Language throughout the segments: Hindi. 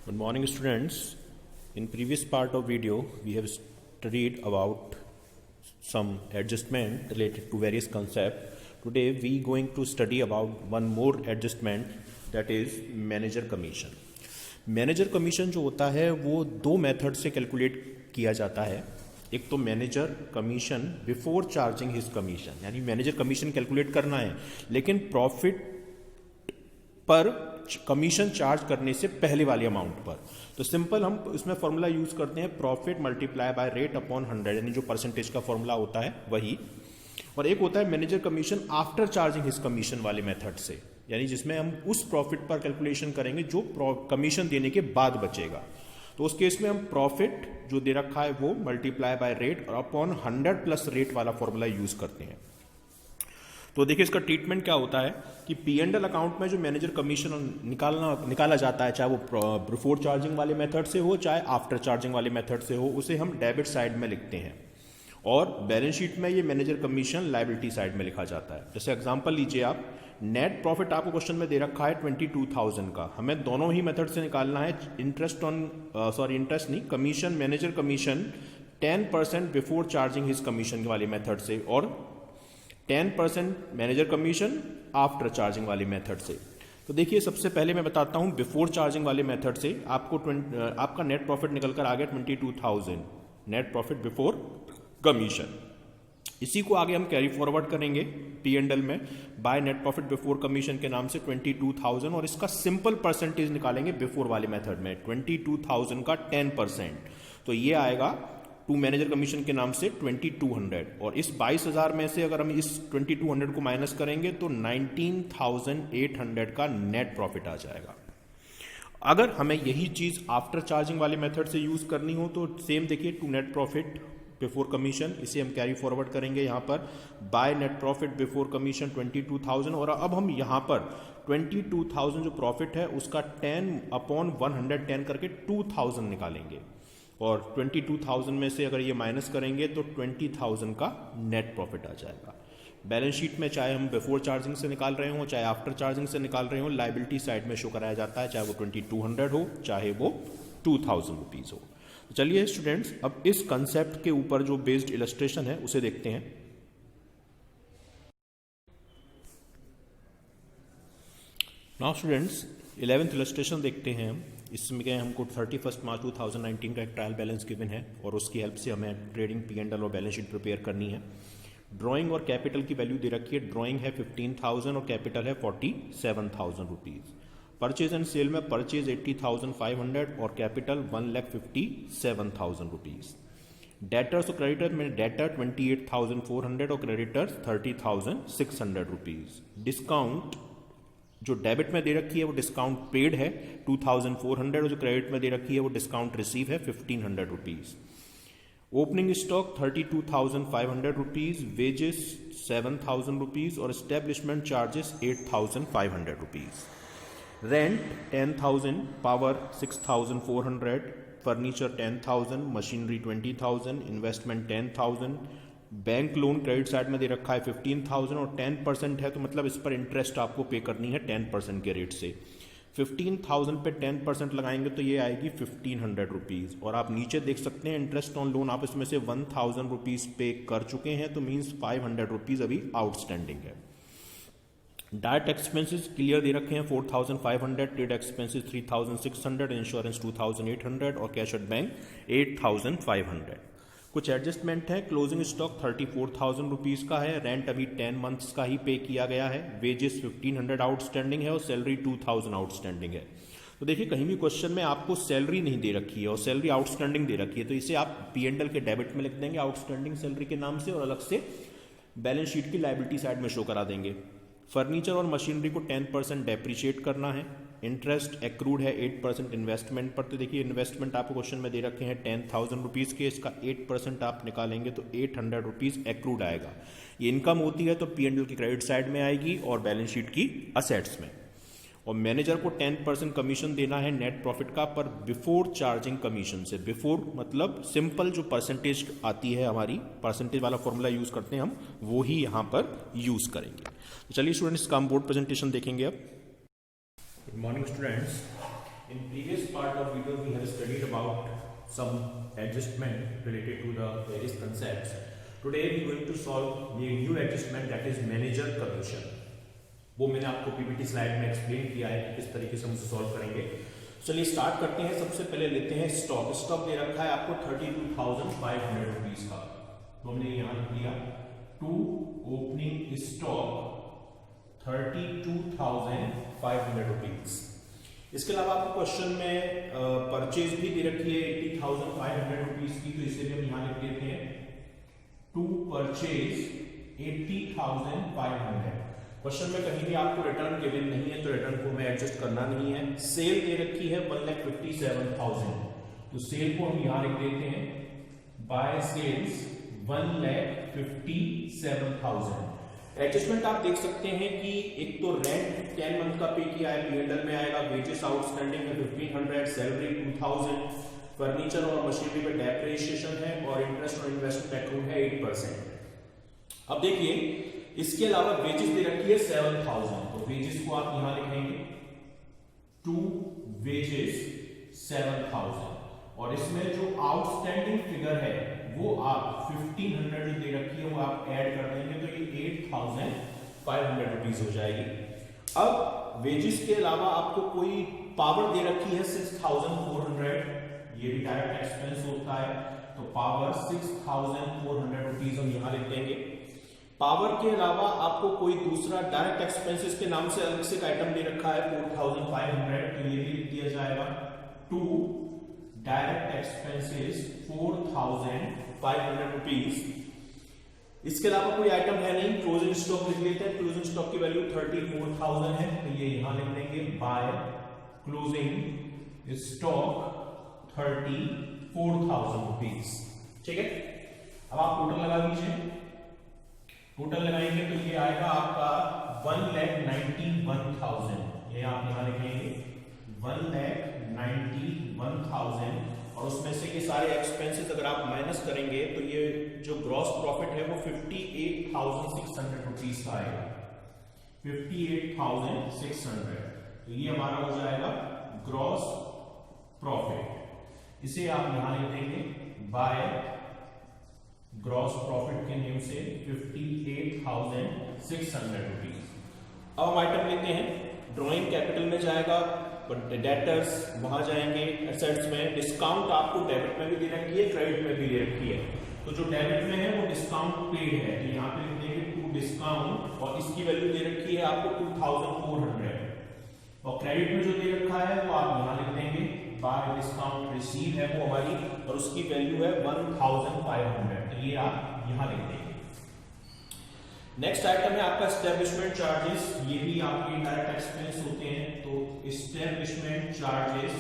Good morning, students. In previous part of video, we have studied about some adjustment related to various concepts. Today, we going to study about one more adjustment, that is manager commission. Manager commission जो होता है वो दो मेथड से कैलकुलेट किया जाता है. एक तो manager commission before charging his commission, यानी मैनेजर कमीशन कैलकुलेट करना है लेकिन प्रॉफिट पर कमीशन चार्ज करने से पहले वाले अमाउंट पर. तो सिंपल हम इसमें फॉर्मूला यूज करते हैं profit multiply by rate upon 100, यानी जो परसेंटेज का फॉर्मूला होता है वही. और एक होता है manager commission after charging his commission वाले मेथड से, यानी जिसमें हम उस प्रॉफिट पर कैलकुलेशन करेंगे जो कमीशन देने के बाद बचेगा. तो उस केस में हम प्रॉफिट जो दे रखा है वो मल्टीप्लाई बाय रेट और अपॉन 100 प्लस रेट वाला फॉर्मूला यूज करते हैं. तो देखिए इसका ट्रीटमेंट क्या होता है कि P&L अकाउंट में जो मैनेजर कमीशन निकाला जाता है, चाहे वो बिफोर चार्जिंग वाले मेथड से हो चाहे आफ्टर चार्जिंग वाले मेथड से हो, उसे हम डेबिट साइड में लिखते हैं और बैलेंस शीट में ये मैनेजर कमीशन लायबिलिटी साइड में लिखा जाता है. जैसे एग्जांपल लीजिए आप, नेट प्रॉफिट आपको क्वेश्चन में दे रखा है 22,000 का. हमें दोनों ही मेथड से निकालना है. इंटरेस्ट नहीं, commission manager commission 10% before charging his commission वाले मेथड से और 10% मैनेजर कमीशन आफ्टर चार्जिंग वाले मेथड से. तो देखिए सबसे पहले मैं बताता हूं बिफोर चार्जिंग वाले मेथड से आपका नेट प्रॉफिट निकल कर आ गया 22,000 नेट प्रॉफिट बिफोर कमीशन. इसी को आगे हम कैरी फॉरवर्ड करेंगे P&L में bye net profit before commission के नाम से 22,000 और इसका सिंपल परसेंटेज निकालेंगे बिफोर वाले मेथड में 22,000 का 10%. तो ये आएगा टू मैनेजर कमीशन के नाम से 2200 और इस 22,000 में से अगर हम इस 2200 को माइनस करेंगे तो 19,800 का नेट प्रॉफिट आ जाएगा. अगर हमें यही चीज आफ्टर चार्जिंग वाले मेथड से यूज करनी हो तो सेम देखिए to net profit before commission, इसे हम कैरी फॉरवर्ड करेंगे यहाँ पर by net profit before commission 22,000 और अब हम यहाँ पर 22,000 जो प्रॉफिट है उसका 10/110 करके 2,000 निकालेंगे और 22,000 में से अगर ये माइनस करेंगे तो 20,000 का नेट प्रॉफिट आ जाएगा. बैलेंस शीट में चाहे हम बिफोर चार्जिंग से निकाल रहे हो चाहे आफ्टर चार्जिंग से निकाल रहे हो, लायबिलिटी साइड में शो कराया जाता है, चाहे वो 2200 हो चाहे वो 2,000 रुपीज हो. तो चलिए स्टूडेंट्स अब इस कंसेप्ट के ऊपर जो बेस्ड इलस्ट्रेशन है उसे देखते हैं. नाउ स्टूडेंट्स 11th इलस्ट्रेशन देखते हैं हम. इसमें हमको 31 मार्च 2019 का एक ट्रायल बैलेंस गिवन है और उसकी हेल्प से हमें ट्रेडिंग P&L और बैलेंस शीट प्रिपेयर करनी है. ड्राइंग और कैपिटल की वैल्यू दे रखी है. ड्राइंग है 15,000 और कैपिटल है 47,000 रुपीज. परचेज एंड सेल में परचेज 80,500 और कैपिटल 1,57,000 रुपीज. डेटर्स और क्रेडिटर में डेटर 28,400 और क्रेडिटर्स 30,600 रुपीज. डिस्काउंट जो डेबिट में दे रखी है वो डिस्काउंट पेड है 2,400 और जो क्रेडिट में दे रखी है वो डिस्काउंट रिसीव है 1,500 rupees. Opening stock 32,500 rupees. Wages 7,000 rupees और establishment charges 8,500 rupees. Rent 10,000, power 6,400, furniture 10,000, machinery 20,000, investment 10,000. Bank loan credit side में दे रखा है 15,000 और 10% है तो मतलब इस पर इंटरेस्ट आपको पे करनी है 10% के रेट से. 15,000 पे 10% लगाएंगे तो ये आएगी 1,500 रुपीज. और आप नीचे देख सकते हैं इंटरेस्ट ऑन लोन आप इसमें से 1,000 रुपीज पे कर चुके हैं तो मीन्स 500 रुपीज अभी आउटस्टैंडिंग है. डायरेक्ट एक्सपेंसेस क्लियर दे रखे हैं 4,500, ट्रेड एक्सपेंसेस 3,600, इंश्योरेंस 2,800 और कैश एट बैंक 8,500. कुछ एडजस्टमेंट है. क्लोजिंग स्टॉक 34,000 रुपीज का है. रेंट अभी 10 मंथ्स का ही पे किया गया है. वेजेस 1,500 आउटस्टैंडिंग है और सैलरी 2,000 आउटस्टैंडिंग है. तो देखिए कहीं भी क्वेश्चन में आपको सैलरी नहीं दे रखी है और सैलरी आउटस्टैंडिंग दे रखी है तो इसे आप P&L के डेबिट में लिख देंगे आउटस्टैंडिंग सैलरी के नाम से और अलग से बैलेंस शीट की लायबिलिटी साइड में शो करा देंगे. फर्नीचर और मशीनरी को 10% डेप्रिशिएट करना है. इंटरेस्ट एक्रूड है 8% इन्वेस्टमेंट पर. तो देखिए इन्वेस्टमेंट आपको क्वेश्चन में दे रखे हैं 10,000 रुपीज के, इसका 8% आप निकालेंगे तो 800 रुपीज एक्रूड आएगा. ये इनकम होती है तो P&L की क्रेडिट साइड में आएगी और बैलेंस शीट की असेट्स में. और मैनेजर को 10% कमीशन देना है नेट प्रॉफिट का पर बिफोर चार्जिंग कमीशन से. बिफोर मतलब सिंपल जो परसेंटेज आती है हमारी परसेंटेज वाला फॉर्मूला यूज करते हैं हम वो ही यहां पर यूज करेंगे. तो चलिए स्टूडेंट्स का हम बोर्ड प्रेजेंटेशन देखेंगे अब. Good morning students. In previous part of video we have studied about some adjustment related to the various concepts. Today we are going to solve a new adjustment, that is manager commission. वो मैंने आपको पीपीटी स्लाइड में एक्सप्लेन किया है कि किस तरीके से हम उसे सॉल्व करेंगे. चलिए स्टार्ट करते हैं. सबसे पहले लेते हैं स्टॉक. स्टॉक दे रखा है आपको 32,500 रुपीज का, तो हमने यहाँ लिख लिया टू ओपनिंग स्टॉक 32,500 रुपीज. इसके अलावा आपको क्वेश्चन में परचेज भी दे रखी है 80,500 रुपीज की, तो इसे भी हम यहाँ लिख देते हैं टू परचेज 80,500. क्वेश्चन में कहीं भी आपको रिटर्न गिवन नहीं है, तो रिटर्न को हमें एडजस्ट करना नहीं है. सेल दे रखी है 1,57,000, तो सेल को हम यहाँ लिख देते हैं बाय सेल्स 1,57,000. एडजस्टमेंट आप देख सकते हैं कि एक तो रेंट 10 मंथ का पे किया है, P&L में आएगा. वेजेस आउटस्टैंडिंग है 1,500, सैलरी 2,000, फर्नीचर और मशीनरी पे डेप्रिसिएशन है और इंटरेस्ट और इन्वेस्टमेंट एक्रूड है 8%. अब देखिए इसके अलावा वेजेस दे रखी है 7,000, तो वेजेस को आप यहां लिखेंगे टू वेजेस 7,000, और इसमें जो आउटस्टैंडिंग फिगर है वो आप 1,500 जो दे रखी है वो आप ऐड कर देंगे, तो ये 8,500 रुपीज हो जाएगी. अब वेजेस के अलावा आपको कोई पावर दे रखी है 6,400, ये भी डायरेक्ट एक्सपेंस होता है, तो पावर 6,400 रुपीज हम यहां लिख देंगे. पावर के अलावा आपको कोई दूसरा डायरेक्ट एक्सपेंसेस के नाम से अलग से एक आइटम दे रखा है 4,500, तो ये भी लिख दिया जाएगा टू डायरेक्ट एक्सपेंसेस 4,500 रुपीज. इसके अलावा कोई आइटम है नहीं. क्लोजिंग स्टॉक लिख लेते हैं. क्लोजिंग स्टॉक की वैल्यू 34,000 है, तो ये यहां लिख देंगे बाय क्लोजिंग स्टॉक 34,000 रुपीज. ठीक है, अब आप टोटल लगा दीजिए. टोटल लगाएंगे तो ये आएगा आपका 1,91,000. ये आप यहां लिखेंगे 1,91,000, और उसमें से ये सारे एक्सपेंसेस अगर आप माइनस करेंगे तो ये जो ग्रॉस प्रॉफिट है वो 58,600 रुपीज का आएगा. 58,600, तो ये हमारा हो जाएगा ग्रॉस प्रॉफिट. इसे आप यहां लिख देंगे बाय ग्रॉस प्रॉफिट के नेम से 58,600 रुपीज. अब हम आइटम लेते हैं. ड्रॉइंग कैपिटल में जाएगा, डेटर्स वहां जाएंगे. एसेट्स में डिस्काउंट आपको डेबिट में भी दे रखी है, क्रेडिट में भी दे रखी है. तो जो डेबिट में है वो डिस्काउंट पेड है, तो यहाँ पे लिख देंगे टू डिस्काउंट, और इसकी वैल्यू दे रखी है आपको 2,400, और क्रेडिट में जो दे रखा है वो आप यहाँ लिख देंगे बाय डिस्काउंट रिसीव है वो हमारी, और उसकी वैल्यू है 1,500, तो ये आप यहां लिख देंगे. नेक्स्ट आइटम है आपका एस्टेब्लिशमेंट चार्जेस. ये भी आपके डायरेक्ट एक्सपेंस होते हैं, तो एस्टेब्लिशमेंट चार्जेस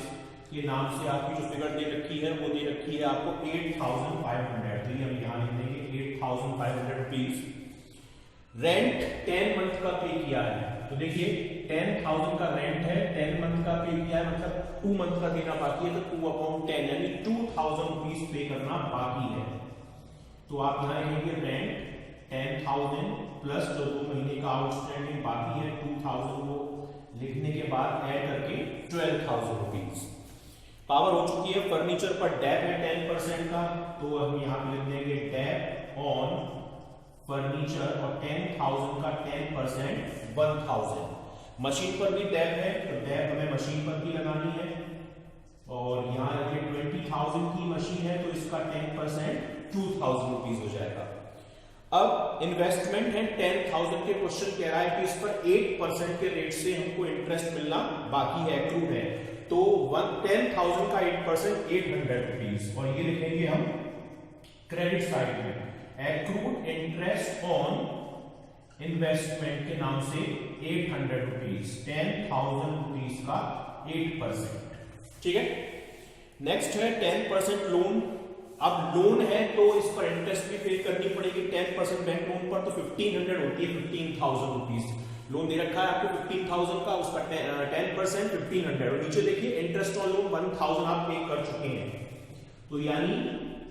के नाम से आपकी जो फिगर दे रखी है वो दे रखी है आपको 8,500, तो ये हम यहां लिख देंगे 8,500 रुपीज. रेंट 10 मंथ का पे किया है, तो देखिए 10,000 का रेंट है, 10 मंथ का पे किया है, मतलब 2 मंथ का देना बाकी है, तो 2/10 यानी 2,000 रुपीज पे करना बाकी है. तो आप यहां लिखेंगे रेंट 10,000 प्लस जो 2 महीने का आउटस्टैंडिंग बाकी है 2,000 को लिखने के बाद ऐड करके 12,000 रुपीज. पावर हो चुकी है. फर्नीचर पर डैप है 10% का, तो हम यहां पे लिख देंगे डैप ऑन फर्नीचर, और 10,000 का 10% 1,000. मशीन पर भी डैप है, तो डैप हमें मशीन पर भी लगानी है, और यहां रखिए 20,000 की मशीन है, तो इसका 10% 2,000 रुपीज हो जाएगा. अब इन्वेस्टमेंट है 10,000 के. क्वेश्चन कह रहा है कि इस पर 8% के रेट से हमको इंटरेस्ट मिलना बाकी है, एक्रूड है, तो 10,000 का 8% 800 रुपीज, और ये लिखेंगे हम क्रेडिट साइड में एक्रूड इंटरेस्ट ऑन इन्वेस्टमेंट के नाम से 800 रुपीज. 10,000 रुपीज का 8%. ठीक है. नेक्स्ट है 10% लोन. अब लोन है तो इस पर इंटरेस्ट भी पे करनी पड़ेगी. 10% बैंक लोन पर तो 1,500 होती है, 15,000 रुपीज लोन दे रखा है आपको 15,000 का, उसका 10% 1,500, और नीचे देखिए इंटरेस्ट ऑन लोन 1,000 आप पे कर चुके हैं, तो यानी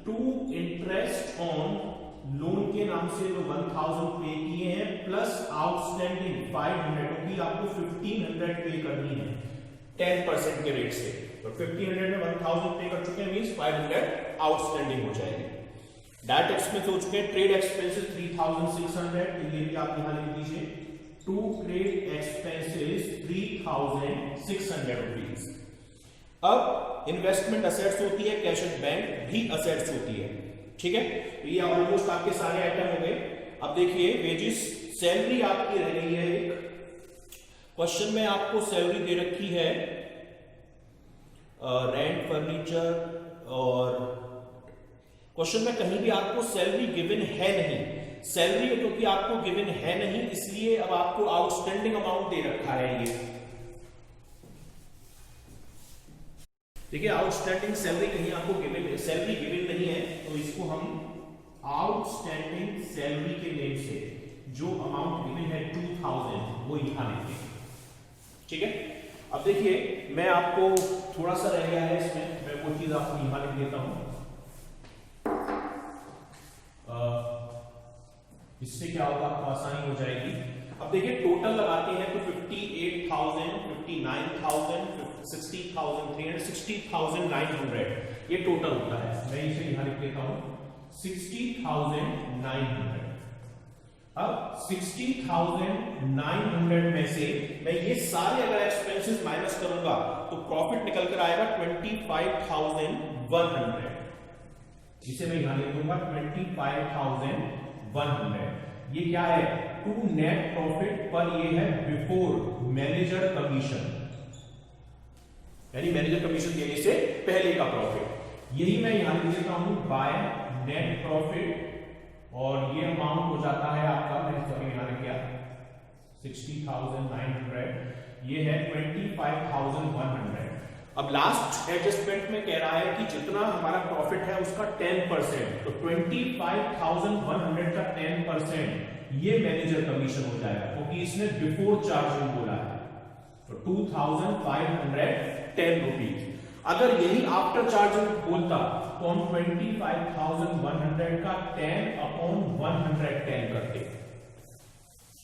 टू इंटरेस्ट ऑन लोन के नाम से जो 1,000 पे किए हैं प्लस आउटस्टैंडिंग 500 रुपीज आपको 1,500 पे करनी है. 10% के रेट से। तो 1500 में 1000 पे कर चुके हैं, मींस 500 आउटस्टैंडिंग हो जाएगी। डायरेक्ट एक्सपेंस हो चुके हैं, ट्रेड एक्सपेंसेस 3600, ये भी आप यहां लिख दीजिए, टू ट्रेड एक्सपेंसेस 3600 रुपीज। अब इन्वेस्टमेंट असेट्स होती है, कैश एट बैंक भी असेट्स होती है, ठीक है। तो ये ऑलमोस्ट आपके सारे आइटम हो गए। अब देखिए वेजेस, सैलरी आपकी रह गई है एक, क्वेश्चन में आपको सैलरी दे रखी है रेंट, फर्नीचर, और क्वेश्चन में कहीं भी आपको सैलरी गिवन है नहीं। सैलरी क्योंकि आपको गिवन है नहीं, इसलिए अब आपको आउटस्टैंडिंग अमाउंट दे रखा है। ये देखिए आउटस्टैंडिंग सैलरी कहीं आपको गिवन, सैलरी गिवन नहीं है, तो इसको हम आउटस्टैंडिंग सैलरी के नेम से जो अमाउंट गिवन है 2000 वो यहां लिखते हैं, ठीक है। अब देखिए मैं आपको थोड़ा सा रह गया है इसमें, मैं वो चीज आपको यहां लिख देता हूं। इससे क्या होगा, आपको आसानी हो जाएगी। अब देखिए टोटल लगाते हैं तो 58,000, 59,000, 60,300, 60,900 ये टोटल होता है। मैं इसे यहां लिख देता हूं 60,900। अब 60,900 में से मैं ये सारे अगर एक्सपेंसेस माइनस करूंगा तो प्रॉफिट निकल कर आएगा 25,100। जिसे मैं यहां लिख दूंगा 25,100। ये क्या है, टू नेट प्रॉफिट, पर ये है बिफोर मैनेजर कमीशन, यानी मैनेजर कमीशन देने से पहले का प्रॉफिट। यही मैं यहां लिख देता हूं बाय नेट प्रॉफिट, और ये अमाउंट हो जाता है आपका, मैंने सभी यहां लिख दिया 60,900, ये है 25,100। अब लास्ट एडजस्टमेंट में कह रहा है कि जितना हमारा प्रॉफिट है उसका 10%, तो 25,100 का 10% ये मैनेजर कमीशन हो जाएगा, क्योंकि इसने बिफोर चार्जिंग बोला है। तो 2,510 रुपीज। अगर यही आफ्टर चार्जिंग बोलता तो हम 25,100 का 10/110 करते,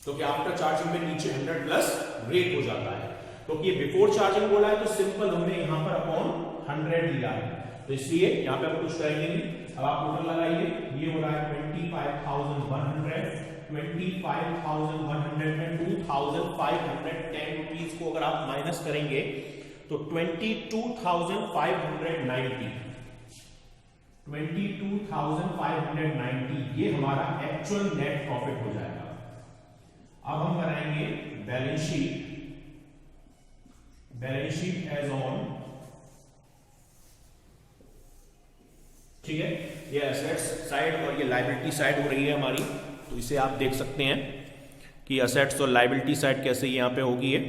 क्योंकि आफ्टर चार्जिंग में नीचे 100 प्लस रेट हो जाता है। क्योंकि ये बिफोर चार्जिंग बोला है तो सिंपल हमने यहां पर अपॉन 100 लिया है, तो इसलिए यहां पे हम कुछ करेंगे नहीं। अब आप टोटल लगाइए, ये हो रहा है 25,100, 25,100 में 2,510 रुपीज को अगर आप माइनस करेंगे तो 22,590, 22,590 ये हमारा एक्चुअल नेट प्रॉफिट हो जाएगा। अब हम बनाएंगे balance sheet, balance sheet as on, ठीक है। ये एसेट्स साइड और ये लायबिलिटी साइड हो रही है हमारी, तो इसे आप देख सकते हैं कि एसेट्स और लायबिलिटी साइड कैसे यहाँ पे होगी है।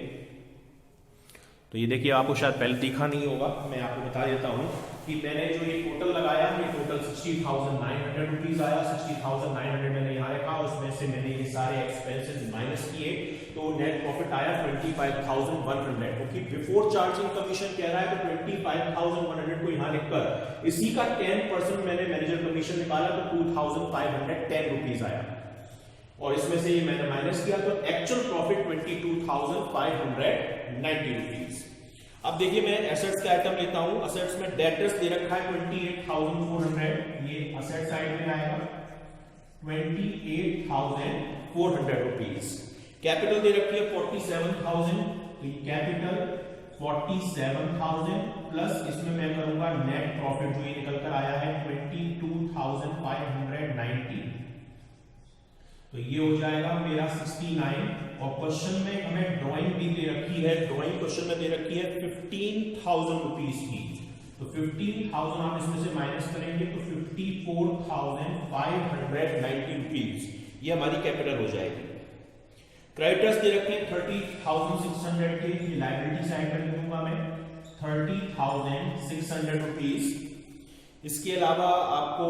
तो ये देखिए आपको शायद पहले दिखा नहीं होगा, मैं आपको बता देता हूँ कि मैंने जो ये टोटल लगाया, ये टोटल 60,900 रुपीज आया। 60,900 मैंने यहाँ रखा, उसमें से मैंने ये सारे एक्सपेंसेस माइनस किए, तो नेट प्रॉफिट आया 25,100, क्योंकि बिफोर चार्जिंग कमीशन कह रहा है तो 25,100 को यहाँ लिखकर इसी का 10% मैंने मैनेजर कमीशन निकाला, तो 2,510 रुपीज आया, और इसमें से ये मैंने माइनस किया, तो एक्चुअल प्रॉफिट 22,590 रुपीज। अब देखिए मैं एसेट्स का आइटम लेता हूं। एसेट्स में डेटर्स दे रखा है 28,400, ये असेट साइड में आएगा 28,400 रुपीज। कैपिटल दे रखी है 47,000, तो ये कैपिटल 47,000 प्लस इसमें मैं करूंगा नेट प्रॉफिट जो ये निकल कर आया है 22,590, तो ये हो जाएगा मेरा 69। और क्वेश्चन में हमें ड्राइंग भी दे रखी है, ड्राइंग क्वेश्चन में दे रखी है 15,000 रुपीज की, तो 15,000 आप इसमें से माइनस करेंगे तो 54,590 रुपीज, ये हमारी कैपिटल हो जाएगी। क्रेडिटर्स दे रखे हैं 30,600 के, लायबिलिटी साइड में लिखूंगा मैं 30,600 रुपीज। इसके अलावा आपको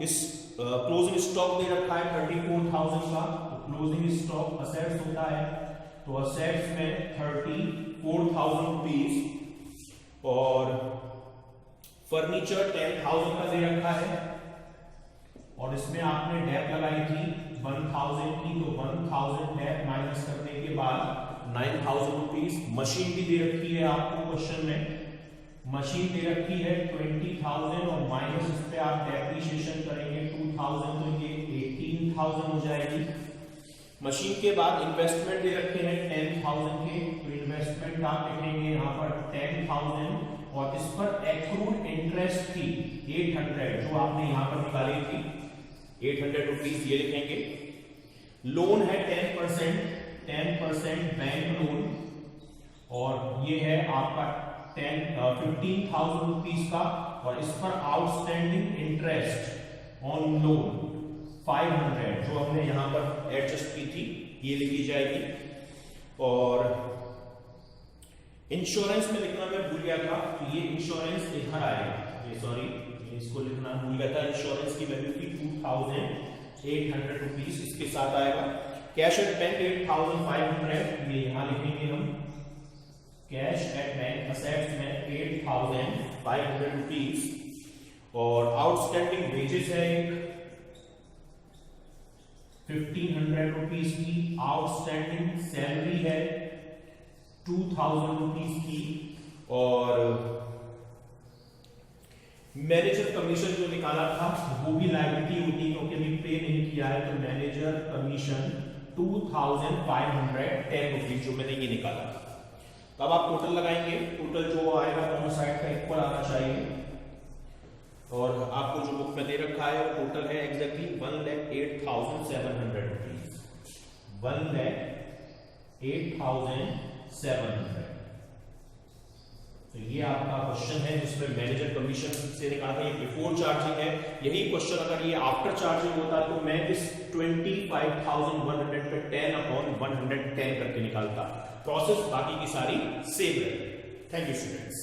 इस क्लोजिंग स्टॉक दे रखा है 34,000 का, तो क्लोजिंग स्टॉक असेट्स होता है, तो असेट्स में 34,000 रुपीज। और फर्नीचर 10,000 का दे रखा है, और इसमें आपने डेप लगाई थी 1,000 की, तो 1,000 डेप माइनस करने के बाद 9,000 रुपीज। मशीन भी दे रखी है आपको क्वेश्चन में, मशीन दे रखी है 20,000 और माइनस इस पे आप डेप्रिसिएशन करेंगे 2,000 तो ये 18,000 हो जाएगी। मशीन के बाद इन्वेस्टमेंट दे रखे हैं 10,000 के, तो इन्वेस्टमेंट आप लिखेंगे यहाँ पर 10,000 और इस पर एक्रूड इंटरेस्ट थी 800 जो आपने यहाँ पर निकाली थी 800 रुपीज ये लिखेंगे। लोन है 10% बैंक लोन और ये है आपका 15,000 रुपीज का और इस पर आउटस्टैंडिंग इंटरेस्ट ऑन लोन 500 जो हमने यहां पर एडजस्ट की थी ये लिखी जाएगी। और इंश्योरेंस में लिखना मैं भूल गया था, तो ये इंश्योरेंस इधर आएगा, ये सॉरी इसको लिखना भूल गया था। इंश्योरेंस की वैल्यू थी 2,800 रुपीज, इसके साथ आएगा। कैश एट बैंक 8,500 ये यहां लिखेंगे हम, कैश एट बैंक असेट्स में 8,500 रुपीज। और आउटस्टैंडिंग वेजेस है एक 1,500 रुपीज की, आउटस्टैंडिंग सैलरी है 2,000 रुपीज की और मैनेजर कमीशन जो निकाला था वो भी लायबिलिटी होती क्योंकि अभी पे नहीं किया है, तो मैनेजर कमीशन 2,510 रुपीज जो मैंने ये निकाला था। तो अब आप टोटल लगाएंगे, टोटल जो आएगा दोनों साइड का इक्वल आना चाहिए और आपको जो बुक में दे रखा है टोटल है एग्जैक्टली 1,08,700 रुपीज, 1,08,700। तो ये आपका क्वेश्चन है जिसमें मैनेजर कमीशन से निकाला, ये बिफोर चार्जिंग है। यही क्वेश्चन अगर ये आफ्टर चार्जिंग होता तो मैं इस 25,100 पे 10/110 करके निकालता। प्रोसेस बाकी की सारी सेम है। Thank you students.